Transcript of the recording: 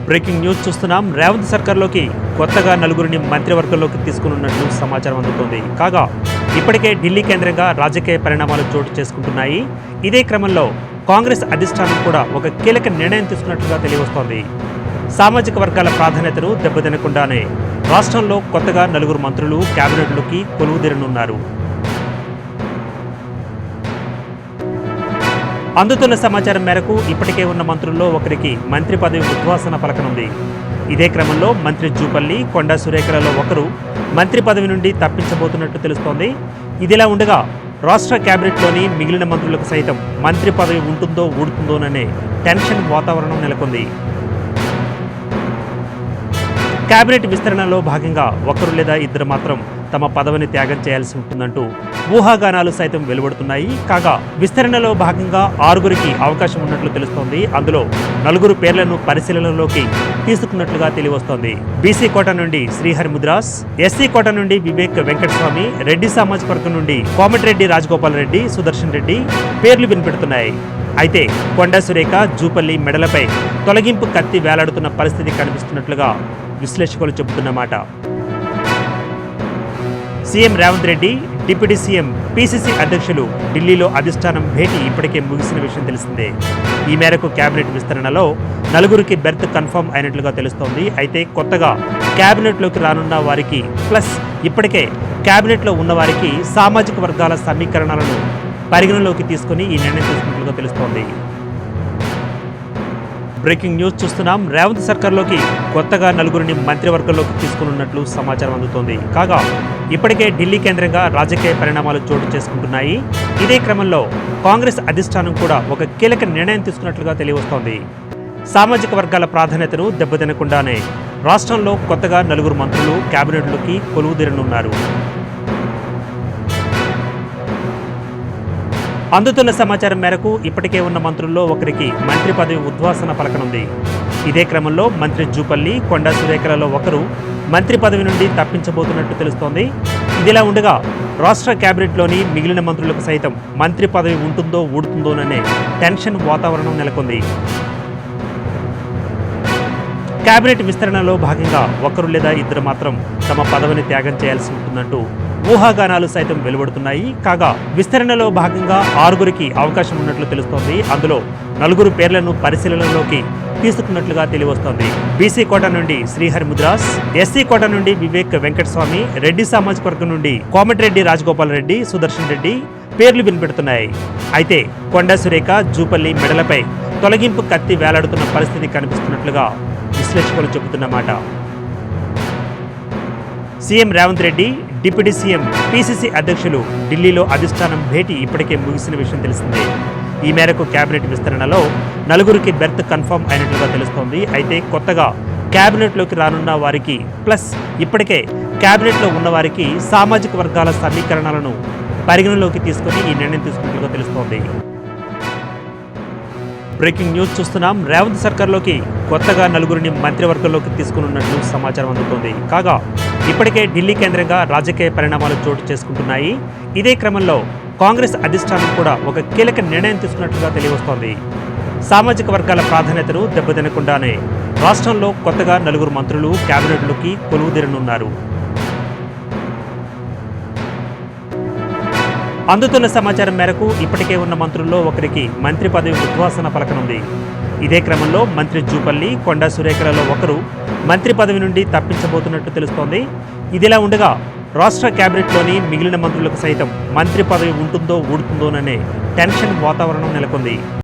Breaking news చూస్తున్నాం. రేవంత్ సర్కార్లోకి కొత్తగా నలుగురిని మంత్రివర్గంలోకి తీసుకున్నట్లు సమాచారం అందుతోంది. కాగా ఇప్పటికే ఢిల్లీ కేంద్రంగా రాజకీయ పరిణామాలు చోటు చేసుకుంటున్నాయి. ఇదే క్రమంలో కాంగ్రెస్ అధిష్టానం కూడా ఒక కీలక నిర్ణయం తీసుకున్నట్లుగా తెలియవస్తోంది. సామాజిక వర్గాల ప్రాధాన్యతను దెబ్బతినకుండానే రాష్ట్రంలో కొత్తగా నలుగురు మంత్రులు కేబినెట్లోకి కొలువుదీరనున్నారు. అందుతున్న సమాచారం మేరకు ఇప్పటికే ఉన్న మంత్రుల్లో ఒకరికి మంత్రి పదవి ఉద్వాసన పలకనుంది. ఇదే క్రమంలో మంత్రి జూపల్లి, కొండా సురేఖలలో ఒకరు మంత్రి పదవి నుండి తప్పించబోతున్నట్టు తెలుస్తోంది. ఇదిలా ఉండగా రాష్ట్ర కేబినెట్లోని మిగిలిన మంత్రులకు సైతం మంత్రి పదవి ఉంటుందో ఊడుతుందోననే టెన్షన్ వాతావరణం నెలకొంది. కేబినెట్ విస్తరణలో భాగంగా ఒకరు లేదా ఇద్దరు మాత్రం తమ పదవిని త్యాగం చేయాల్సి ఉంటుందంటూ ఊహాగానాలు సైతం వెలువడుతున్నాయి. కాగా విస్తరణలో భాగంగా 6గురికి అవకాశం ఉన్నట్లు తెలుస్తోంది. అందులో 4 పేర్లను పరిశీలనలోకి తీసుకున్నట్లుగా తెలియవస్తోంది. బీసీ కోట నుండి శ్రీహరి ముద్రాస్, ఎస్సీ కోట నుండి వివేక్ వెంకటస్వామి, రెడ్డి సామాజిక వర్గం నుండి కోమటిరెడ్డి రాజగోపాల్ రెడ్డి, సుదర్శన్ రెడ్డి పేర్లు వినిపెడుతున్నాయి. అయితే కొండా సురేఖ, జూపల్లి మెడలపై తొలగింపు కత్తి వేలాడుతున్న పరిస్థితి కనిపిస్తున్నట్లుగా విశ్లేషకులు చెబుతున్నమాట. CM Revanth Reddy, deputy CM PCC అధ్యక్షులు ఢిల్లీలో అధిష్టానం భేటీ ఇప్పటికే ముగిసిన విషయం తెలిసిందే. ఈ మేరకు కేబినెట్ విస్తరణలో 4గురికి బెర్త్ కన్ఫర్మ్ అయినట్లుగా తెలుస్తోంది. అయితే కొత్తగా కేబినెట్లోకి రానున్న వారికి ప్లస్ ఇప్పటికే కేబినెట్లో ఉన్న వారికి సామాజిక వర్గాల సమీకరణలను పరిగణలోకి తీసుకుని ఈ నిర్ణయం తీసుకున్నట్లుగా తెలుస్తోంది. బ్రేకింగ్ న్యూస్ చూస్తున్నాం. రేవంత్ సర్కార్లోకి కొత్తగా 4గురిని మంత్రివర్గంలోకి తీసుకున్నట్లు సమాచారం అందుతోంది. కాగా ఇప్పటికే ఢిల్లీ కేంద్రంగా రాజకీయ పరిణామాలు చోటు చేసుకుంటున్నాయి. ఇదే క్రమంలో కాంగ్రెస్ అధిష్టానం కూడా ఒక కీలక నిర్ణయం తీసుకున్నట్లుగా తెలియవస్తోంది. సామాజిక వర్గాల ప్రాధాన్యతను దెబ్బతినకుండానే రాష్ట్రంలో కొత్తగా 4గురు మంత్రులు కేబినెట్లోకి కొలువుదీరనున్నారు. అందుతున్న సమాచారం మేరకు ఇప్పటికే ఉన్న మంత్రుల్లో ఒకరికి మంత్రి పదవి ఉద్వాసన పలకనుంది. ఇదే క్రమంలో మంత్రి జూపల్లి, కొండా సురేఖలలో ఒకరు మంత్రి పదవి నుండి తప్పించబోతున్నట్టు తెలుస్తోంది. ఇదిలా ఉండగా రాష్ట్ర కేబినెట్లోని మిగిలిన మంత్రులకు సైతం మంత్రి పదవి ఉంటుందో ఊడుతుందోననే టెన్షన్ వాతావరణం నెలకొంది. కేబినెట్ విస్తరణలో భాగంగా ఒకరు లేదా ఇద్దరు మాత్రం తమ పదవిని త్యాగం చేయాల్సి ఉంటుందంటూ ఊహాగానాలు సైతం వెలువడుతున్నాయి. కాగా విస్తరణలో భాగంగా 6గురికి అవకాశం ఉన్నట్లు తెలుస్తోంది. అందులో 4 పేర్లను పరిశీలనలోకి తీసుకున్నట్లుగా తెలియవస్తోంది. బీసీ కోట నుండి శ్రీహరి ముద్రాస్, ఎస్సీ కోట నుండి వివేక్ వెంకటస్వామి, రెడ్డి సామాజిక వర్గం నుండి కోమటిరెడ్డి రాజగోపాల్ రెడ్డి, సుదర్శన్ రెడ్డి పేర్లు వినిపెడుతున్నాయి. అయితే కొండా సురేఖ, జూపల్లి మెడలపై తొలగింపు కత్తి వేలాడుతున్న పరిస్థితి కనిపిస్తున్నట్లుగా విశ్లేషకులు చెబుతున్నమాట. CM Revanth Reddy, deputy CM PCC అధ్యక్షులు ఢిల్లీలో అధిష్టానం భేటీ ఇప్పటికే ముగిసిన విషయం తెలిసిందే. ఈ మేరకు కేబినెట్ విస్తరణలో 4గురికి బెర్త్ కన్ఫర్మ్ అయినట్లుగా తెలుస్తోంది. అయితే కొత్తగా కేబినెట్లోకి రానున్న వారికి ప్లస్ ఇప్పటికే కేబినెట్లో ఉన్న వారికి సామాజిక వర్గాల సమీకరణలను పరిగణలోకి తీసుకుని ఈ నిర్ణయం తీసుకున్నట్లుగా తెలుస్తోంది. బ్రేకింగ్ న్యూస్ చూస్తున్నాం. రేవంత్ సర్కార్లోకి కొత్తగా 4గురిని మంత్రివర్గంలోకి తీసుకున్నట్లు సమాచారం అందుతోంది. కాగా ఇప్పటికే ఢిల్లీ కేంద్రంగా రాజకీయ పరిణామాలు చోటు చేసుకుంటున్నాయి. ఇదే క్రమంలో కాంగ్రెస్ అధిష్టానం కూడా ఒక కీలక నిర్ణయం తీసుకున్నట్లుగా తెలియవస్తోంది. సామాజిక వర్గాల ప్రాధాన్యతను దెబ్బతినకుండానే రాష్ట్రంలో కొత్తగా 4గురు మంత్రులు కేబినెట్లోకి కొలువుదీరనున్నారు. అందుతున్న సమాచారం మేరకు ఇప్పటికే ఉన్న మంత్రుల్లో ఒకరికి మంత్రి పదవి ఉద్వాసన పలకనుంది. ఇదే క్రమంలో మంత్రి జూపల్లి, కొండా సురేఖలలో ఒకరు మంత్రి పదవి నుండి తప్పించబోతున్నట్టు తెలుస్తోంది. ఇదిలా ఉండగా రాష్ట్ర కేబినెట్లోని మిగిలిన మంత్రులకు సైతం మంత్రి పదవి ఉంటుందో ఊడుతుందోననే టెన్షన్ వాతావరణం నెలకొంది.